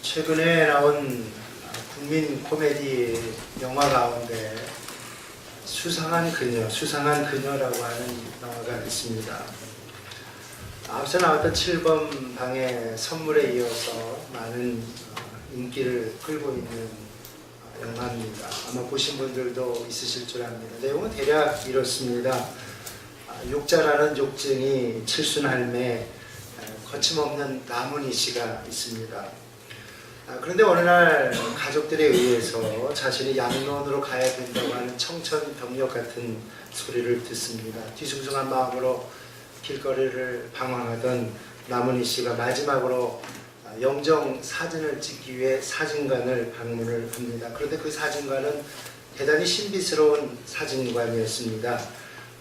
최근에 나온 국민 코미디 영화 가운데 수상한 그녀라고 하는 영화가 있습니다. 앞서 나왔던 7번 방의 선물에 이어서 많은 인기를 끌고 있는 영화입니다. 아마 보신 분들도 있으실 줄 압니다. 내용은 대략 이렇습니다. 욕자라는 욕쟁이 칠순할매 거침없는 나문희 씨가 있습니다. 그런데 어느 날 가족들에 의해서 자신이 양로원으로 가야 된다고 하는 청천벽력 같은 소리를 듣습니다. 뒤숭숭한 마음으로 길거리를 방황하던 나문희 씨가 마지막으로 영정 사진을 찍기 위해 사진관을 방문을 합니다. 그런데 그 사진관은 대단히 신비스러운 사진관이었습니다.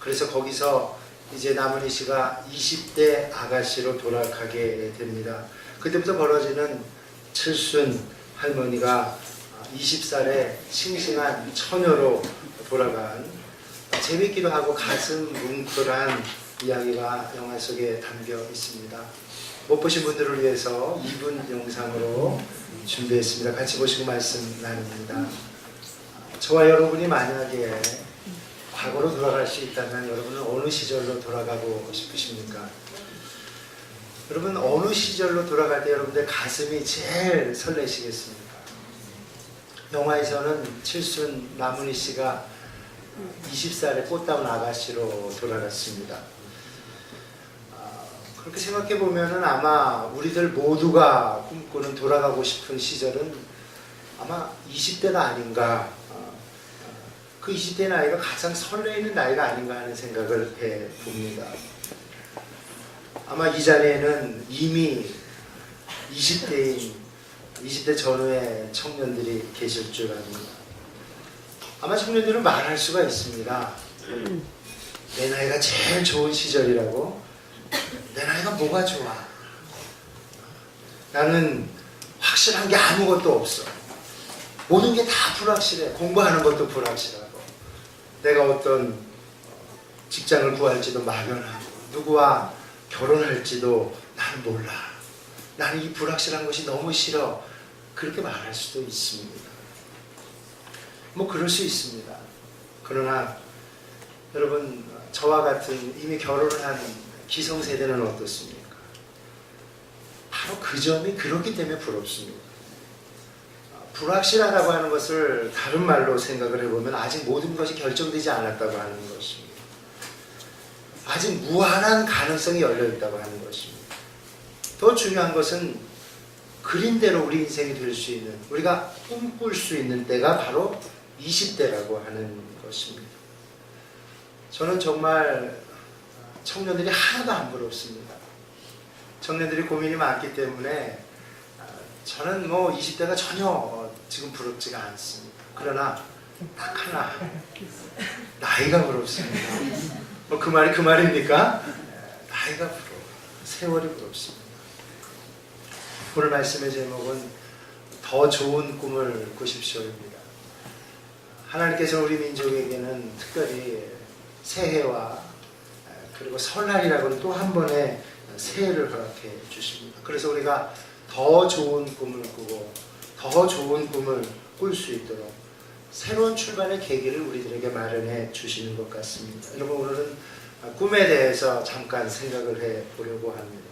그래서 거기서 이제 나문희 씨가 20대 아가씨로 돌아가게 됩니다. 그때부터 벌어지는 칠순 할머니가 20살의 싱싱한 처녀로 돌아간 재밌기도 하고 가슴 뭉클한 이야기가 영화 속에 담겨 있습니다. 못 보신 분들을 위해서 2분 영상으로 준비했습니다. 같이 보시고 말씀 나눕니다. 저와 여러분이 만약에 과거로 돌아갈 수 있다면 여러분은 어느 시절로 돌아가고 싶으십니까? 여러분 어느 시절로 돌아갈 때 여러분들 가슴이 제일 설레시겠습니까? 영화에서는 칠순 나문희 씨가 20살의 꽃다운 아가씨로 돌아갔습니다. 그렇게 생각해 보면은 아마 우리들 모두가 꿈꾸는 돌아가고 싶은 시절은 아마 20대가 아닌가. 그 20대 나이가 가장 설레이는 나이가 아닌가 하는 생각을 해봅니다. 아마 이 자리에는 이미 20대 전후의 청년들이 계실 줄 압니다. 아마 청년들은 말할 수가 있습니다. 내 나이가 제일 좋은 시절이라고. 내 나이가 뭐가 좋아? 나는 확실한 게 아무것도 없어. 모든 게 다 불확실해. 공부하는 것도 불확실하고 내가 어떤 직장을 구할지도 막연하고 누구와 결혼할지도 나는 몰라. 나는 이 불확실한 것이 너무 싫어. 그렇게 말할 수도 있습니다. 뭐 그럴 수 있습니다. 그러나 여러분 저와 같은 이미 결혼을 한 기성세대는 어떻습니까? 바로 그 점이 그렇기 때문에 부럽습니다. 불확실하다고 하는 것을 다른 말로 생각을 해보면 아직 모든 것이 결정되지 않았다고 하는 것입니다. 아직 무한한 가능성이 열려있다고 하는 것입니다. 더 중요한 것은 그림대로 우리 인생이 될 수 있는, 우리가 꿈꿀 수 있는 때가 바로 20대라고 하는 것입니다. 저는 정말 청년들이 하나도 안 부럽습니다. 청년들이 고민이 많기 때문에 저는 뭐 20대가 전혀 지금 부럽지가 않습니다. 그러나 딱 하나, 나이가 부럽습니다. 뭐 그 말이 그 말입니까? 나이가 부러워. 세월이 부럽습니다. 오늘 말씀의 제목은 더 좋은 꿈을 꾸십시오입니다. 하나님께서 우리 민족에게는 특별히 새해와 그리고 설날이라고는 또 한 번의 새해를 허락해 주십니다. 그래서 우리가 더 좋은 꿈을 꾸고 더 좋은 꿈을 꿀 수 있도록 새로운 출발의 계기를 우리들에게 마련해 주시는 것 같습니다. 여러분 오늘은 꿈에 대해서 잠깐 생각을 해 보려고 합니다.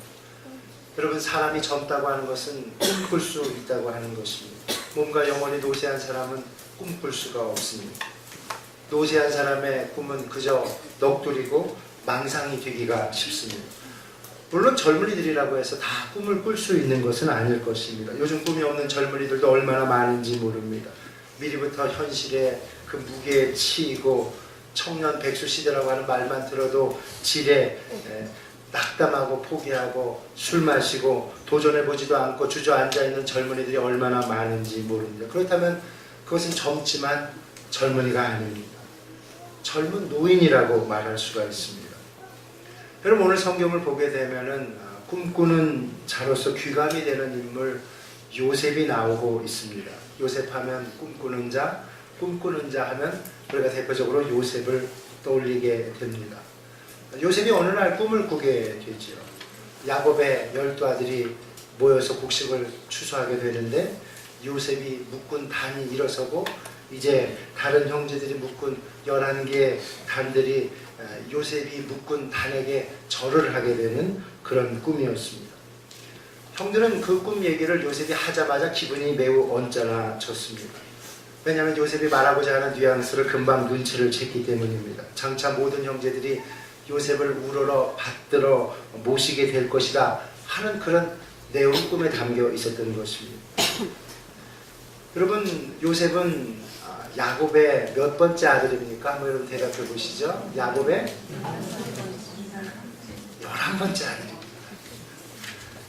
여러분 사람이 젊다고 하는 것은 꿈꿀 수 있다고 하는 것입니다. 몸과 영혼이 노쇠한 사람은 꿈꿀 수가 없습니다. 노쇠한 사람의 꿈은 그저 넋두리고 망상이 되기가 쉽습니다. 물론 젊은이들이라고 해서 다 꿈을 꿀 수 있는 것은 아닐 것입니다. 요즘 꿈이 없는 젊은이들도 얼마나 많은지 모릅니다. 미리부터 현실에 그 무게에 치이고 청년 백수 시대라고 하는 말만 들어도 지레 낙담하고 포기하고 술 마시고 도전해보지도 않고 주저앉아 있는 젊은이들이 얼마나 많은지 모릅니다. 그렇다면 그것은 젊지만 젊은이가 아닙니다. 젊은 노인이라고 말할 수가 있습니다. 여러분 오늘 성경을 보게 되면은 꿈꾸는 자로서 귀감이 되는 인물 요셉이 나오고 있습니다. 요셉 하면 꿈꾸는 자 하면 우리가 대표적으로 요셉을 떠올리게 됩니다. 요셉이 어느 날 꿈을 꾸게 되지요. 야곱의 12 아들이 모여서 곡식을 추수하게 되는데 요셉이 묶은 단이 일어서고 이제 다른 형제들이 묶은 11개의 단들이 요셉이 묶은 단에게 절을 하게 되는 그런 꿈이었습니다. 형들은 그 꿈 얘기를 요셉이 하자마자 기분이 매우 언짢아졌습니다. 왜냐하면 요셉이 말하고자 하는 뉘앙스를 금방 눈치를 챘기 때문입니다. 장차 모든 형제들이 요셉을 우러러 받들어 모시게 될 것이다 하는 그런 내용이 꿈에 담겨 있었던 것입니다. 여러분, 요셉은 야곱의 몇 번째 아들입니까? 한번 여러분 대답해 보시죠. 야곱의 11번째 아들입니다.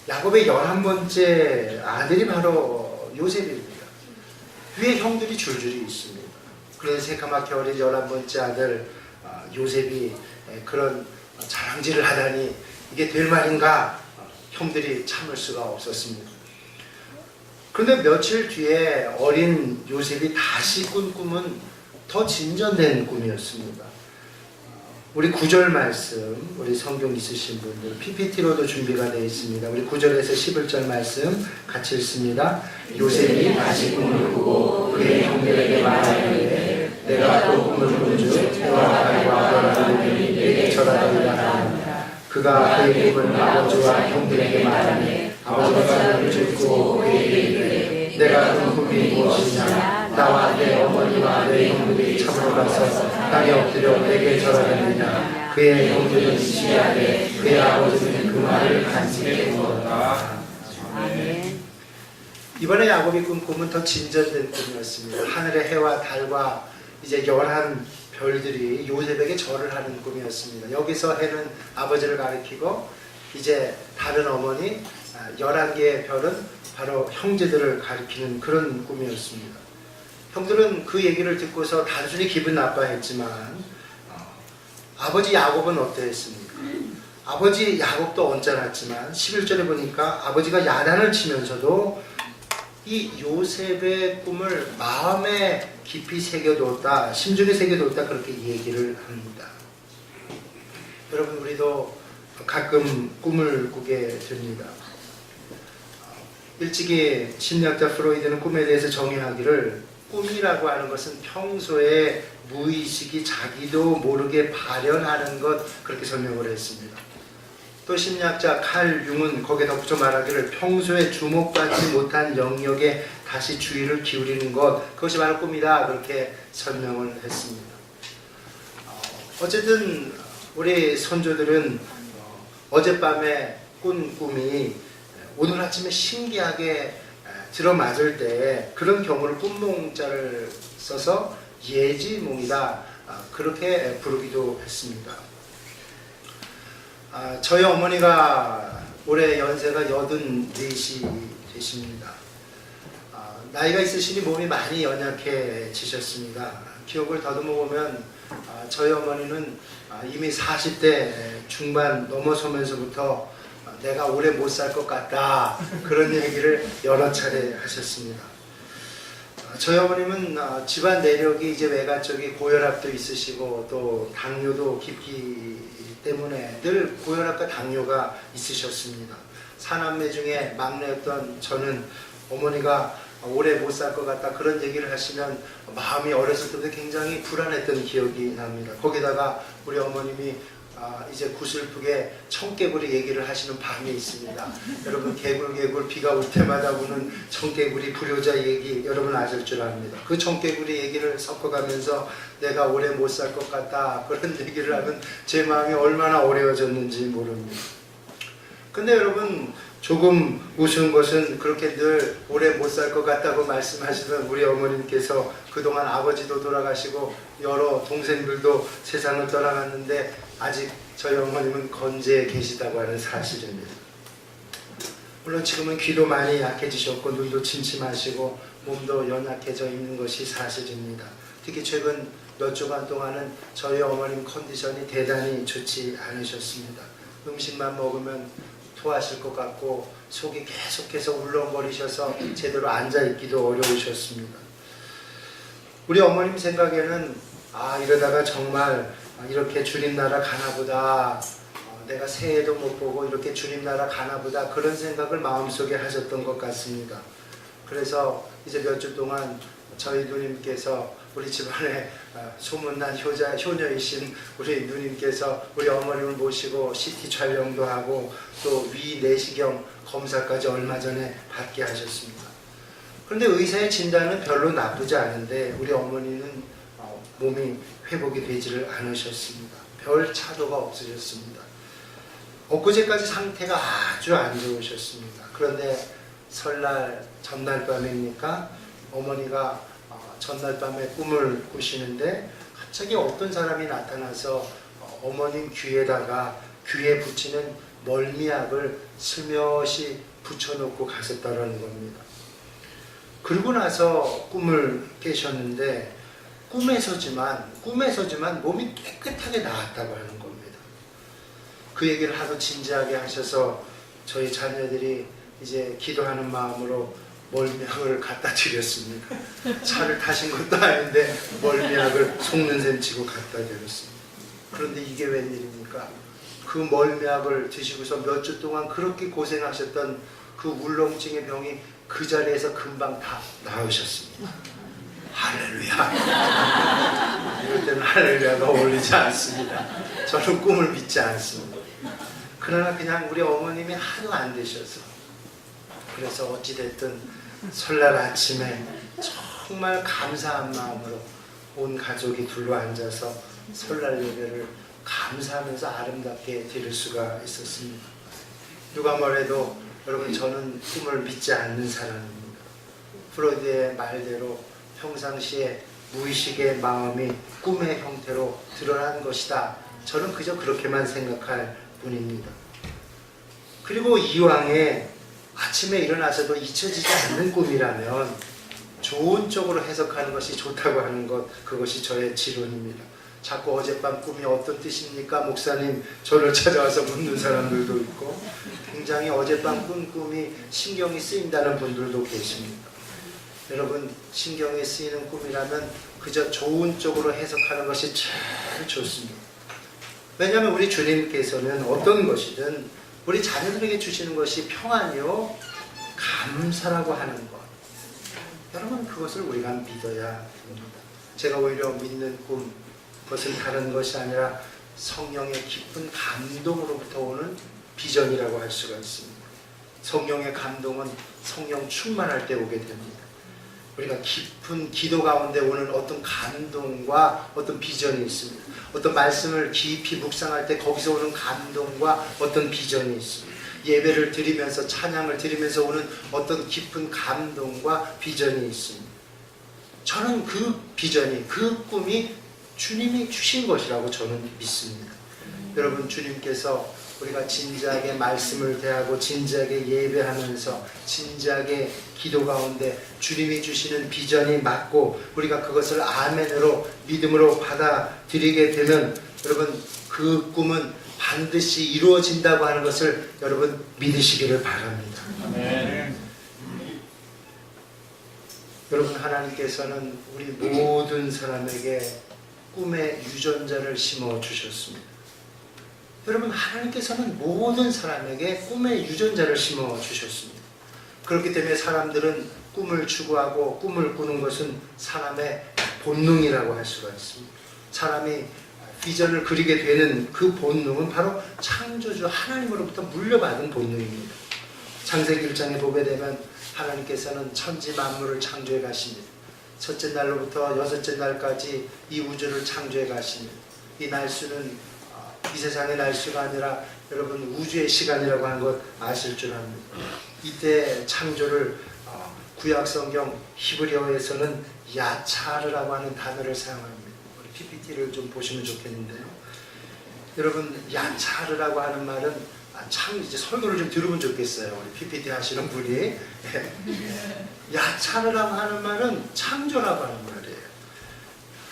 야곱의 11번째 아들이 바로 요셉입니다. 위에 형들이 줄줄이 있습니다. 그래서 새까맣게 어린 11번째 아들 요셉이 그런 자랑질을 하다니 이게 될 말인가 형들이 참을 수가 없었습니다. 그런데 며칠 뒤에 어린 요셉이 다시 꾼 꿈은 더 진전된 꿈이었습니다. 우리 9절 말씀, 우리 성경 있으신 분들 PPT로도 준비가 되어 있습니다. 우리 9절에서 11절 말씀 같이 읽습니다. 요셉이 다시 꿈을 꾸고 그의 형들에게 말하기를 내가 또 꿈을 꾸는즉 태와 달과 너라는 분이 내게 절하리라 하니라. 그가 그의 꿈을 아버지와 형들에게 말하니 아버지가 눈을 찔고 그에게 이르되 내가 꾼 꿈이 무엇이냐. 나와 내 어머니와 내 형들이 참으로 가서 땅에 엎드려 내게 절하느냐. 그의 형들은 시기하되 그의 아버지는 그 말을 간직해 두었다. 아멘. 이번에 야곱이 꾼 꿈은 더 진전된 꿈이었습니다. 하늘의 해와 달과 이제 11별들이 요셉에게 절을 하는 꿈이었습니다. 여기서 해는 아버지를 가리키고 이제 다른 어머니 11개의 별은 바로 형제들을 가리키는 그런 꿈이었습니다. 형들은 그 얘기를 듣고서 단순히 기분 나빠했지만 아버지 야곱은 어떠했습니까? 아버지 야곱도 언짢았지만 11절에 보니까 아버지가 야단을 치면서도 이 요셉의 꿈을 마음에 깊이 새겨뒀다, 심중에 새겨뒀다 그렇게 얘기를 합니다. 여러분, 우리도 가끔 꿈을 꾸게 됩니다. 일찍이 심리학자 프로이드는 꿈에 대해서 정의하기를 꿈이라고 하는 것은 평소에 무의식이 자기도 모르게 발현하는 것 그렇게 설명을 했습니다. 또 심리학자 칼 융은 거기에 덧붙여 말하기를 평소에 주목받지 못한 영역에 다시 주의를 기울이는 것 그것이 바로 꿈이다 그렇게 설명을 했습니다. 어쨌든 우리 선조들은 어젯밤에 꾼 꿈이 오늘 아침에 신기하게 들어맞을 때 그런 경우를 꿈몽자를 써서 예지몽이다 그렇게 부르기도 했습니다. 저희 어머니가 올해 연세가 84이 되십니다. 나이가 있으시니 몸이 많이 연약해지셨습니다. 기억을 더듬어 보면 저희 어머니는 이미 40대 중반 넘어서면서부터 내가 오래 못 살 것 같다 그런 얘기를 여러 차례 하셨습니다. 저희 어머님은 집안 내력이 이제 외가 쪽이 고혈압도 있으시고 또 당뇨도 깊기 때문에 늘 고혈압과 당뇨가 있으셨습니다. 사남매 중에 막내였던 저는 어머니가 오래 못 살 것 같다 그런 얘기를 하시면 마음이 어렸을 때부터 굉장히 불안했던 기억이 납니다. 거기다가 우리 어머님이 이제 구슬프게 청개구리 얘기를 하시는 밤이 있습니다. 여러분, 개굴개굴 비가 올 때마다 우는 청개구리 불효자 얘기 여러분 아실 줄 압니다. 그 청개구리 얘기를 섞어가면서 내가 오래 못 살 것 같다 그런 얘기를 하면 제 마음이 얼마나 어려워졌는지 모릅니다. 근데 여러분, 조금 우스운 것은 그렇게 늘 오래 못 살 것 같다고 말씀하시던 우리 어머님께서 그동안 아버지도 돌아가시고 여러 동생들도 세상을 떠나갔는데 아직 저희 어머님은 건재해 계시다고 하는 사실입니다. 물론 지금은 귀도 많이 약해지셨고 눈도 침침하시고 몸도 연약해져 있는 것이 사실입니다. 특히 최근 몇 주간 동안은 저희 어머님 컨디션이 대단히 좋지 않으셨습니다. 음식만 먹으면 토하실 것 같고 속이 계속해서 울렁거리셔서 제대로 앉아있기도 어려우셨습니다. 우리 어머님 생각에는 이러다가 정말 이렇게 주님 나라 가나보다 내가 새해도 못 보고 이렇게 주님 나라 가나보다 그런 생각을 마음속에 하셨던 것 같습니다. 그래서 이제 몇 주 동안 저희 누님께서 우리 집안에 소문난 효녀이신 우리 누님께서 우리 어머님을 모시고 CT 촬영도 하고 또 위 내시경 검사까지 얼마 전에 받게 하셨습니다. 그런데 의사의 진단은 별로 나쁘지 않은데 우리 어머니는 몸이 회복이 되지를 않으셨습니다. 별 차도가 없으셨습니다. 엊그제까지 상태가 아주 안 좋으셨습니다. 그런데 설날 전날 밤입니까? 어머니가 전날 밤에 꿈을 꾸시는데 갑자기 어떤 사람이 나타나서 어머님 귀에 붙이는 멀미약을 슬며시 붙여놓고 가셨다라는 겁니다. 그러고 나서 꿈을 깨셨는데 꿈에서지만 몸이 깨끗하게 나았다고 하는 겁니다. 그 얘기를 하도 진지하게 하셔서 저희 자녀들이 이제 기도하는 마음으로 멀미약을 갖다 드렸습니다. 차를 타신 것도 아닌데 멀미약을 속는 셈 치고 갖다 드렸습니다. 그런데 이게 웬일입니까? 그 멀미약을 드시고서 몇 주 동안 그렇게 고생하셨던 그 울렁증의 병이 그 자리에서 금방 다 나으셨습니다. 할렐루야. 이럴 때는 할렐루야가 어울리지 않습니다. 저는 꿈을 믿지 않습니다. 그러나 그냥 우리 어머님이 하도 안 되셔서, 그래서 어찌됐든 설날 아침에 정말 감사한 마음으로 온 가족이 둘러앉아서 설날 예배를 감사하면서 아름답게 드릴 수가 있었습니다. 누가 뭐래도 여러분, 저는 꿈을 믿지 않는 사람입니다. 프로이드의 말대로 평상시에 무의식의 마음이 꿈의 형태로 드러난 것이다. 저는 그저 그렇게만 생각할 뿐입니다. 그리고 이왕에 아침에 일어나서도 잊혀지지 않는 꿈이라면 좋은 쪽으로 해석하는 것이 좋다고 하는 것, 그것이 저의 지론입니다. 자꾸 어젯밤 꿈이 어떤 뜻입니까? 목사님, 저를 찾아와서 묻는 사람들도 있고, 굉장히 어젯밤 꾼 꿈이 신경이 쓰인다는 분들도 계십니다. 여러분, 신경이 쓰이는 꿈이라면 그저 좋은 쪽으로 해석하는 것이 참 좋습니다. 왜냐하면 우리 주님께서는 어떤 것이든 우리 자녀들에게 주시는 것이 평안이요 감사라고 하는 것, 여러분, 그것을 우리가 믿어야 됩니다. 제가 오히려 믿는 꿈, 그것은 다른 것이 아니라 성령의 깊은 감동으로부터 오는 비전이라고 할 수가 있습니다. 성령의 감동은 성령 충만할 때 오게 됩니다. 우리가 깊은 기도 가운데 오는 어떤 감동과 어떤 비전이 있습니다. 어떤 말씀을 깊이 묵상할 때 거기서 오는 감동과 어떤 비전이 있습니다. 예배를 드리면서, 찬양을 드리면서 오는 어떤 깊은 감동과 비전이 있습니다. 저는 그 비전이, 그 꿈이 주님이 주신 것이라고 저는 믿습니다. 여러분, 주님께서 우리가 진지하게 말씀을 대하고 진지하게 예배하면서 진지하게 기도 가운데 주님이 주시는 비전이 맞고 우리가 그것을 아멘으로 믿음으로 받아들이게 되면 여러분, 그 꿈은 반드시 이루어진다고 하는 것을 여러분 믿으시기를 바랍니다. 아멘. 여러분, 하나님께서는 우리 모든 사람에게 꿈의 유전자를 심어 주셨습니다. 여러분, 하나님께서는 모든 사람에게 꿈의 유전자를 심어 주셨습니다. 그렇기 때문에 사람들은 꿈을 추구하고 꿈을 꾸는 것은 사람의 본능이라고 할 수가 있습니다. 사람이 비전을 그리게 되는 그 본능은 바로 창조주 하나님으로부터 물려받은 본능입니다. 창세기 1장에 보게 되면 하나님께서는 천지 만물을 창조해 가십니다. 첫째 날로부터 여섯째 날까지 이 우주를 창조해 가십니다. 이 날수는 이 세상의 날수가 아니라 여러분 우주의 시간이라고 하는 것 아실 줄 압니다. 이때 창조를 구약성경 히브리어에서는 야차르라고 하는 단어를 사용합니다. 우리 PPT를 좀 보시면 좋겠는데요. 여러분, 야차르라고 하는 말은 이제 설교를 좀 들으면 좋겠어요. 우리 PPT 하시는 분이. 야차르라고 하는 말은 창조라고 하는 말이에요.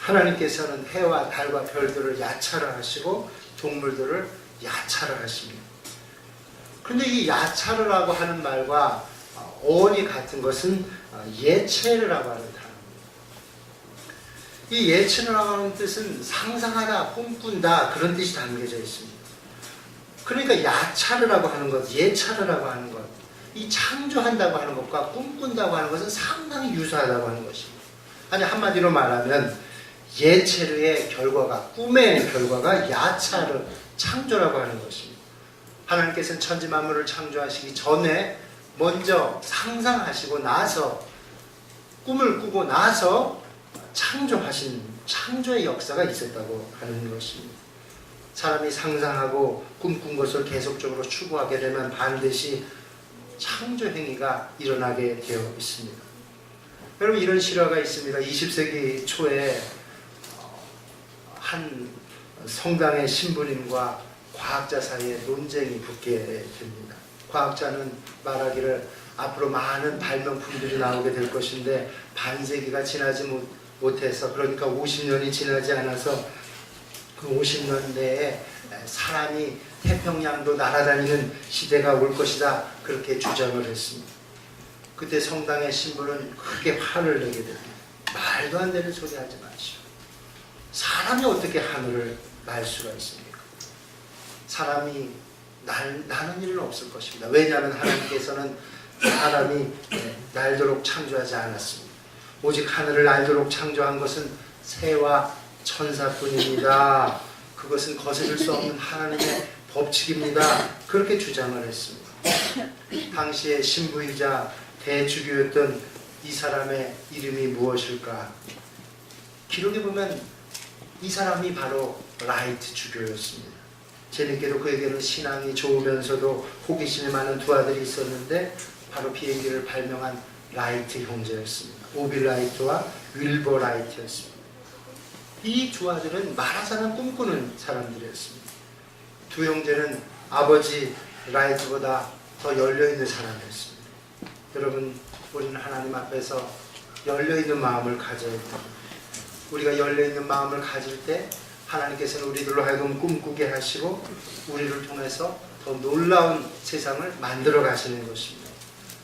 하나님께서는 해와 달과 별들을 야차르하시고 동물들을 야차르하십니다. 그런데 이 야차르라고 하는 말과 어원이 같은 것은 예체르라고 하는 단어입니다. 이 예체르라고 하는 뜻은 상상하다, 꿈꾼다, 그런 뜻이 담겨져 있습니다. 그러니까 야차르라고 하는 것, 예차르라고 하는 것, 이 창조한다고 하는 것과 꿈꾼다고 하는 것은 상당히 유사하다고 하는 것입니다. 아니 한마디로 말하면 예체르의 결과가, 꿈의 결과가 야차르, 창조라고 하는 것입니다. 하나님께서는 천지 만물을 창조하시기 전에 먼저 상상하시고 나서, 꿈을 꾸고 나서 창조하신 창조의 역사가 있었다고 하는 것입니다. 사람이 상상하고 꿈꾼 것을 계속적으로 추구하게 되면 반드시 창조 행위가 일어나게 되어 있습니다. 여러분, 이런 실화가 있습니다. 20세기 초에 한 성당의 신부님과 과학자 사이에 논쟁이 붙게 됩니다. 과학자는 말하기를 앞으로 많은 발명품들이 나오게 될 것인데 반세기가 지나지 못해서, 그러니까 50년이 지나지 않아서 그 50년 내에 사람이 태평양도 날아다니는 시대가 올 것이다, 그렇게 주장을 했습니다. 그때 성당의 신부는 크게 화를 내게 됩니다. 말도 안 되는 소리 하지 마시오. 사람이 어떻게 하늘을 날 수가 있습니까? 사람이 나는 일은 없을 것입니다. 왜냐하면 하나님께서는 사람이 날도록 창조하지 않았습니다. 오직 하늘을 날도록 창조한 것은 새와 천사뿐입니다. 그것은 거스를 수 없는 하나님의 법칙입니다. 그렇게 주장을 했습니다. 당시에 신부이자 대주교였던 이 사람의 이름이 무엇일까? 기록에 보면 이 사람이 바로 라이트 주교였습니다. 재밌게도 그에게는 신앙이 좋으면서도 호기심이 많은 두 아들이 있었는데 바로 비행기를 발명한 라이트 형제였습니다. 오빌 라이트와 윌버 라이트였습니다. 이 두 아들은 말하자면 꿈꾸는 사람들이었습니다. 두 형제는 아버지 라이트보다 더 열려있는 사람이었습니다. 여러분, 우리는 하나님 앞에서 열려있는 마음을 가져야 됩니다. 우리가 열려있는 마음을 가질 때 하나님께서는 우리들로 하여금 꿈꾸게 하시고 우리를 통해서 더 놀라운 세상을 만들어 가시는 것입니다.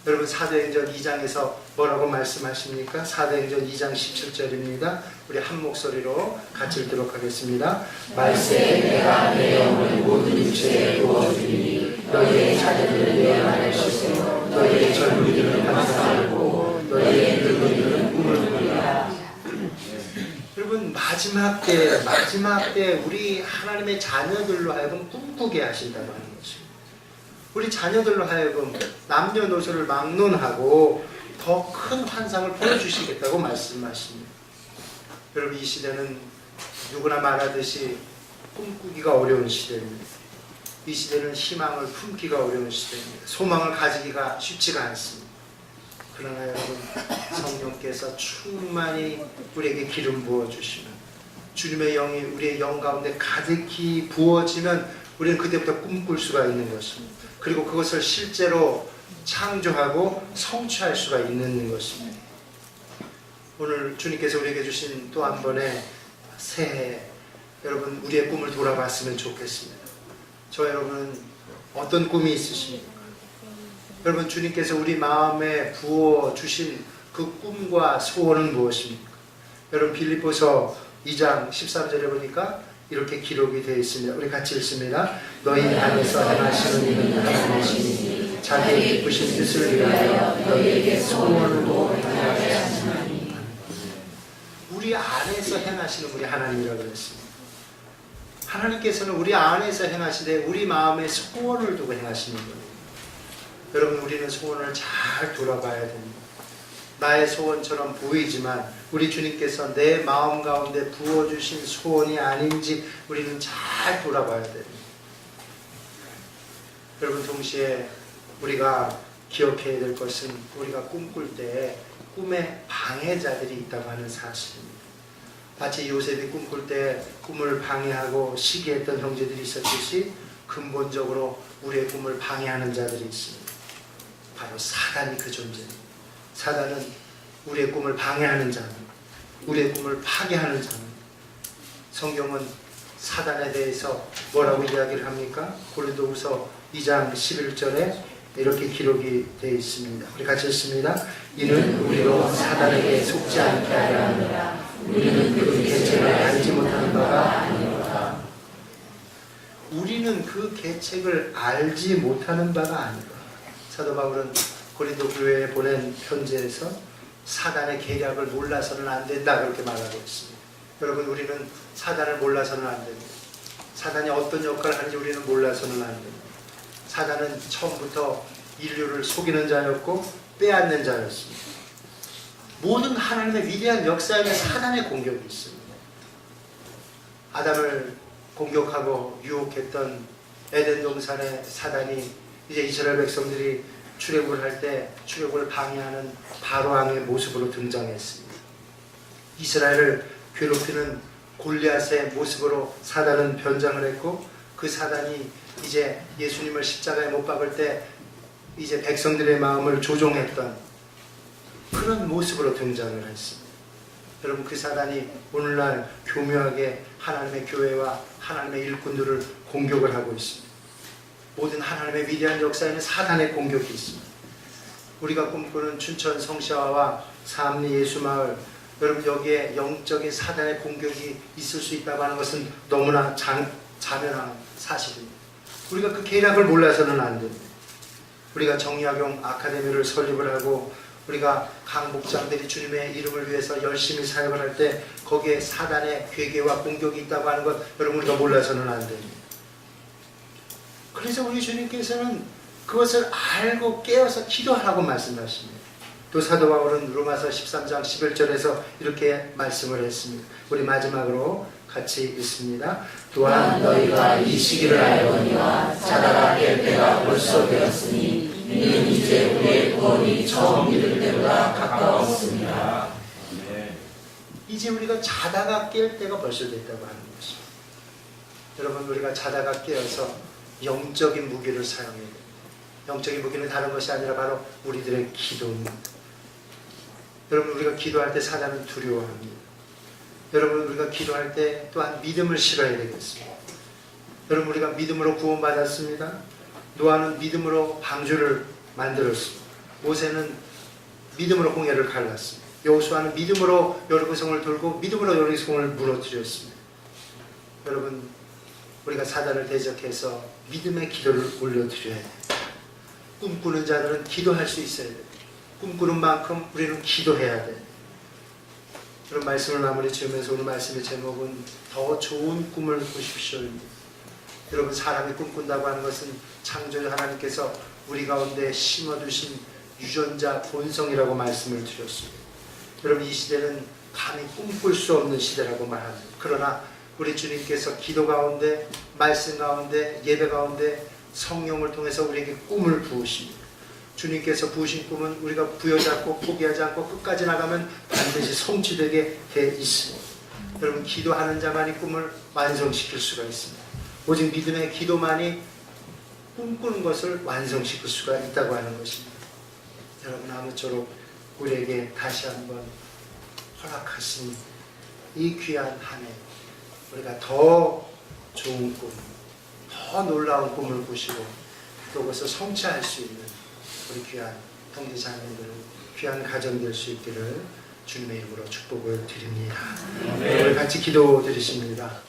여러분, 사도행전 2장에서 뭐라고 말씀하십니까? 사도행전 2장 17절입니다. 우리 한 목소리로 같이 읽도록 하겠습니다. 말세에 내가 내 영을 모든 육체에 부어주리니 너희의 자녀들을 예언할 것이요 너희의 젊은이들은 감사하고 너희의 늙은이들은 꿈을 꾸리라. 여러분, 마지막 때 우리 하나님의 자녀들로 하여금 꿈꾸게 하신다고 하는 것입니다. 우리 자녀들로 하여금 남녀노소를 막론하고 더 큰 환상을 보여주시겠다고 말씀하십니다. 여러분, 이 시대는 누구나 말하듯이 꿈꾸기가 어려운 시대입니다. 이 시대는 희망을 품기가 어려운 시대입니다. 소망을 가지기가 쉽지가 않습니다. 그러나 여러분, 성령께서 충만히 우리에게 기름 부어주시면, 주님의 영이 우리의 영 가운데 가득히 부어지면 우리는 그때부터 꿈꿀 수가 있는 것입니다. 그리고 그것을 실제로 창조하고 성취할 수가 있는 것입니다. 오늘 주님께서 우리에게 주신 또 한 번의 새해, 여러분, 우리의 꿈을 돌아봤으면 좋겠습니다. 저 여러분은 어떤 꿈이 있으십니까? 여러분, 주님께서 우리 마음에 부어주신 그 꿈과 소원은 무엇입니까? 여러분, 빌립보서 2장 13절에 보니까 이렇게 기록이 되어 있습니다. 우리 같이 읽습니다. 너희 안에서 행하시는 이는 하나님이시니 자기의 기쁘신 뜻을 위하여 너희에게 소원으로 행하게 하시나니. 우리 안에서 행하시는 우리 하나님이라고 그랬습니다. 하나님께서는 우리 안에서 행하시되 우리 마음에 소원을 두고 행하시는 거예요. 여러분, 우리는 소원을 잘 돌아봐야 됩니다. 나의 소원처럼 보이지만 우리 주님께서 내 마음 가운데 부어주신 소원이 아닌지 우리는 잘 돌아봐야 됩니다. 여러분, 동시에 우리가 기억해야 될 것은 우리가 꿈꿀 때 꿈에 방해자들이 있다고 하는 사실입니다. 마치 요셉이 꿈꿀 때 꿈을 방해하고 시기했던 형제들이 있었듯이 근본적으로 우리의 꿈을 방해하는 자들이 있습니다. 바로 사단이 그 존재입니다. 사단은 우리의 꿈을 방해하는 자는, 우리의 꿈을 파괴하는 자는. 성경은 사단에 대해서 뭐라고 이야기를 합니까? 고린도후서 2장 11절에 이렇게 기록이 되어 있습니다. 우리 같이 읽습니다. 이는 우리로 사단에게 속지 않게 하려 함이라. 우리는 그 계책을 알지 못하는 바가 아니로다. 우리는 그 계책을 알지 못하는 바가 아니라 사도 바울은 고린도 교회에 보낸 편지에서 사단의 계략을 몰라서는 안 된다 그렇게 말하고 있습니다. 여러분 우리는 사단을 몰라서는 안 됩니다. 사단이 어떤 역할을 하는지 우리는 몰라서는 안 됩니다. 사단은 처음부터 인류를 속이는 자였고 빼앗는 자였습니다. 모든 하나님의 위대한 역사에 사단의 공격이 있습니다. 아담을 공격하고 유혹했던 에덴 동산의 사단이 이제 이스라엘 백성들이 출애굽을 할 때 출애굽을 방해하는 바로왕의 모습으로 등장했습니다. 이스라엘을 괴롭히는 골리앗의 모습으로 사단은 변장을 했고 그 사단이 이제 예수님을 십자가에 못 박을 때 이제 백성들의 마음을 조종했던 그런 모습으로 등장을 했습니다. 여러분 그 사단이 오늘날 교묘하게 하나님의 교회와 하나님의 일꾼들을 공격을 하고 있습니다. 모든 하나님의 위대한 역사에는 사단의 공격이 있습니다. 우리가 꿈꾸는 춘천 성시화와 삼리 예수마을 여러분 여기에 영적인 사단의 공격이 있을 수 있다고 하는 것은 너무나 자명한 사실입니다. 우리가 그 계략을 몰라서는 안 됩니다. 우리가 정약용 아카데미를 설립을 하고 우리가 각 목장들이 주님의 이름을 위해서 열심히 사역을 할 때 거기에 사단의 괴계와 공격이 있다고 하는 것 여러분 우리가 몰라서는 안 됩니다. 그래서 우리 주님께서는 그것을 알고 깨어서 기도하라고 말씀하십니다. 또 사도 바울은 로마서 13장 11절에서 이렇게 말씀을 했습니다. 우리 마지막으로 같이 읽습니다. 또한 너희가 이 시기를 알거니와 자다가 깰 때가 벌써 되었으니 이는 이제 우리의 구원이 처음 믿을 때보다 가까웠습니다. 이제 우리가 자다가 깰 때가 벌써 됐다고 하는 것입니다. 여러분 우리가 자다가 깨어서 영적인 무기를 사용해야 됩니다. 영적인 무기는 다른 것이 아니라 바로 우리들의 기도입니다. 여러분 우리가 기도할 때 사단은 두려워합니다. 여러분 우리가 기도할 때 또한 믿음을 실어야 되겠습니다. 여러분 우리가 믿음으로 구원받았습니다. 노아는 믿음으로 방주를 만들었습니다. 모세는 믿음으로 홍해를 갈랐습니다. 여호수아는 믿음으로 여리고성을 돌고 믿음으로 여리고성을 무너뜨렸습니다. 여러분 우리가 사단을 대적해서 믿음의 기도를 올려드려야 됩니다. 꿈꾸는 자들은 기도할 수 있어야 됩니다. 꿈꾸는 만큼 우리는 기도해야 돼요. 그런 말씀을 마무리 지으면서 오늘 말씀의 제목은 더 좋은 꿈을 꾸십시오입니다. 여러분 사람이 꿈꾼다고 하는 것은 창조주 하나님께서 우리 가운데 심어두신 유전자 본성이라고 말씀을 드렸습니다. 여러분 이 시대는 감히 꿈꿀 수 없는 시대라고 말합니다. 그러나 우리 주님께서 기도 가운데 말씀 가운데 예배 가운데 성령을 통해서 우리에게 꿈을 부으십니다. 주님께서 부으신 꿈은 우리가 부여잡고 포기하지 않고 끝까지 나가면 반드시 성취되게 돼 있습니다. 여러분 기도하는 자만이 꿈을 완성시킬 수가 있습니다. 오직 믿음의 기도만이 꿈꾸는 것을 완성시킬 수가 있다고 하는 것입니다. 여러분 아무쪼록 우리에게 다시 한번 허락하신 이 귀한 한 해 우리가 더 좋은 꿈, 더 놀라운 꿈을 꾸시고 또 그것을 성취할 수 있는 우리 귀한 형제자매들, 귀한 가정 될 수 있기를 주님의 이름으로 축복을 드립니다. 오늘 같이 기도 드리십니다.